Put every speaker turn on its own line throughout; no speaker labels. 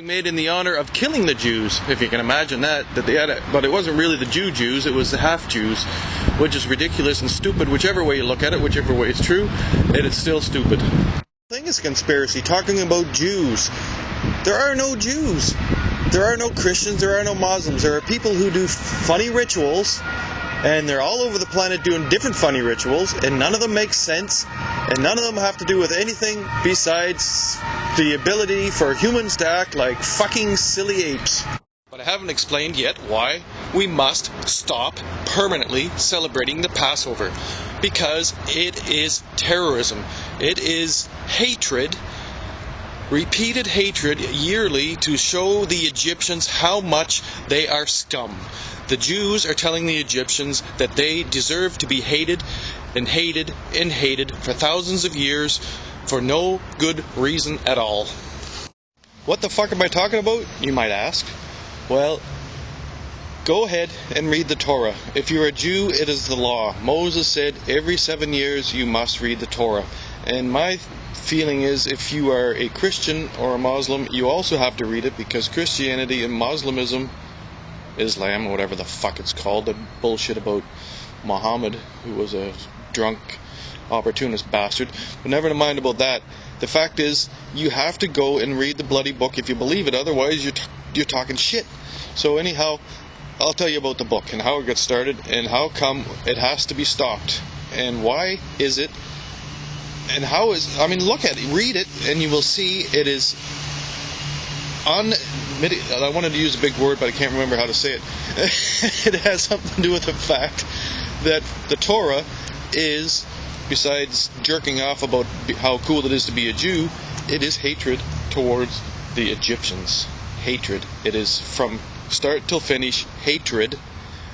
made in the honor of killing the Jews, if you can imagine that they had it. But it wasn't really the Jews, it was the half-Jews, which is ridiculous and stupid, whichever way you look at it, whichever way is true, it is still stupid. The thing is conspiracy, talking about Jews. There are no Jews. There are no Christians, there are no Muslims. There are people who do funny rituals, and they're all over the planet doing different funny rituals, and none of them make sense, and none of them have to do with anything besides the ability for humans to act like fucking silly apes. But I haven't explained yet why we must stop permanently celebrating the Passover. Because it is terrorism. It is hatred, repeated hatred yearly to show the Egyptians how much they are scum. The Jews are telling the Egyptians that they deserve to be hated and hated and hated for thousands of years for no good reason at all. What the fuck am I talking about, you might ask? Well, go ahead and read the Torah. If you're a Jew, it is the law. Moses said every 7 years you must read the Torah. And my feeling is if you are a Christian or a Muslim, you also have to read it, because Christianity and Muslimism, Islam, whatever the fuck it's called, the bullshit about Muhammad, who was a drunk, opportunist bastard. But never mind about that. The fact is, you have to go and read the bloody book if you believe it. Otherwise, you're talking shit. So anyhow, I'll tell you about the book and how it got started and how come it has to be stopped. And why is it? And how is... I mean, look at it. Read it and you will see it is... I wanted to use a big word, but I can't remember how to say it. It has something to do with the fact that the Torah is, besides jerking off about how cool it is to be a Jew, it is hatred towards the Egyptians. Hatred. It is from start till finish hatred,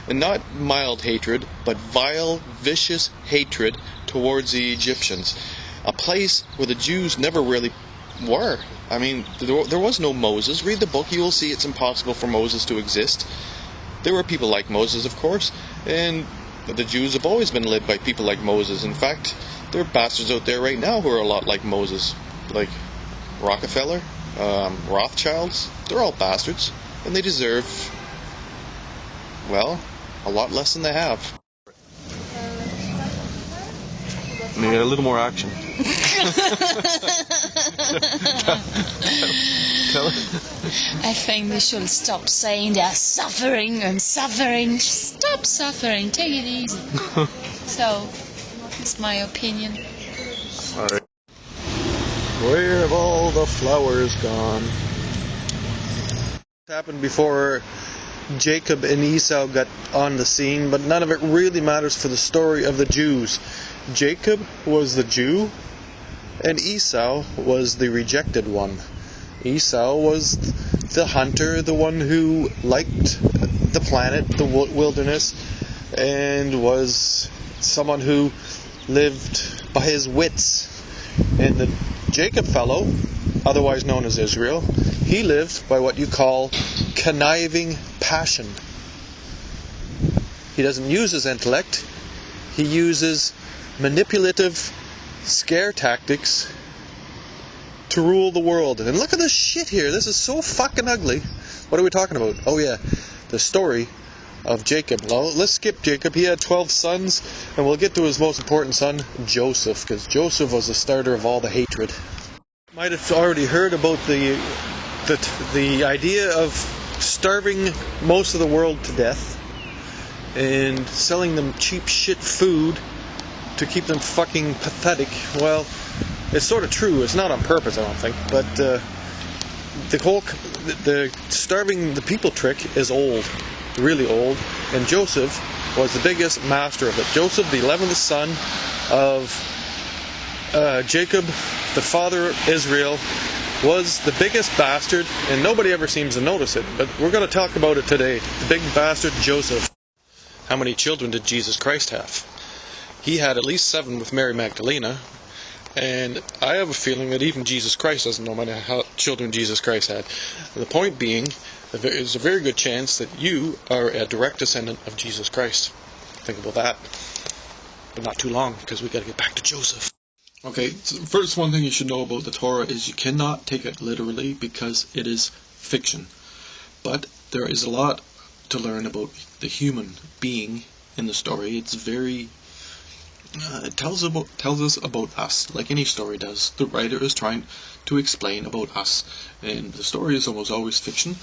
and not mild hatred, but vile, vicious hatred towards the Egyptians. A place where the Jews never really were. I mean, there was no Moses. Read the book, you will see it's impossible for Moses to exist. There were people like Moses, of course, and the Jews have always been led by people like Moses. In fact, there are bastards out there right now who are a lot like Moses, like Rockefeller, Rothschilds. They're all bastards, and they deserve, well, a lot less than they have. Need a little more action.
I think we should stop saying they're suffering and suffering. Stop suffering. Take it easy. So, it's my opinion.
Alright. Where have all the flowers gone? It happened before Jacob and Esau got on the scene, but none of it really matters for the story of the Jews. Jacob was the Jew, and Esau was the rejected one. Esau was the hunter, the one who liked the planet, the wilderness, and was someone who lived by his wits. And the Jacob fellow, otherwise known as Israel, he lived by what you call conniving passion. He doesn't use his intellect, he uses manipulative scare tactics to rule the world. And look at this shit here. This is so fucking ugly. What are we talking about? Oh yeah, the story of Jacob. Well, let's skip Jacob. He had 12 sons, and we'll get to his most important son, Joseph, because Joseph was the starter of all the hatred. You might have already heard about the idea of starving most of the world to death and selling them cheap shit food to keep them fucking pathetic. Well, it's sort of true. It's not on purpose, I don't think. But the starving the people trick is old, really old. And Joseph was the biggest master of it. Joseph, the 11th son of Jacob, the father of Israel, was the biggest bastard, and nobody ever seems to notice it. But we're going to talk about it today. The big bastard Joseph. How many children did Jesus Christ have? He had at least 7 with Mary Magdalena, and I have a feeling that even Jesus Christ doesn't know how children Jesus Christ had. The point being, there's a very good chance that you are a direct descendant of Jesus Christ. Think about that. But not too long, because we got to get back to Joseph. Okay, so first one thing you should know about the Torah is you cannot take it literally, because it is fiction. But there is a lot to learn about the human being in the story. It's very... it tells us about us, like any story does. The writer is trying to explain about us, and the story is almost always fiction,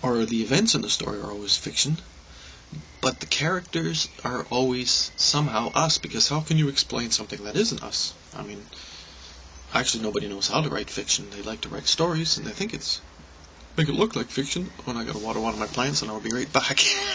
or the events in the story are always fiction, but the characters are always somehow us, because how can you explain something that isn't us? I mean, actually nobody knows how to write fiction. They like to write stories, and they think make it look like fiction. When I gotta water one of my plants, and I'll be right back.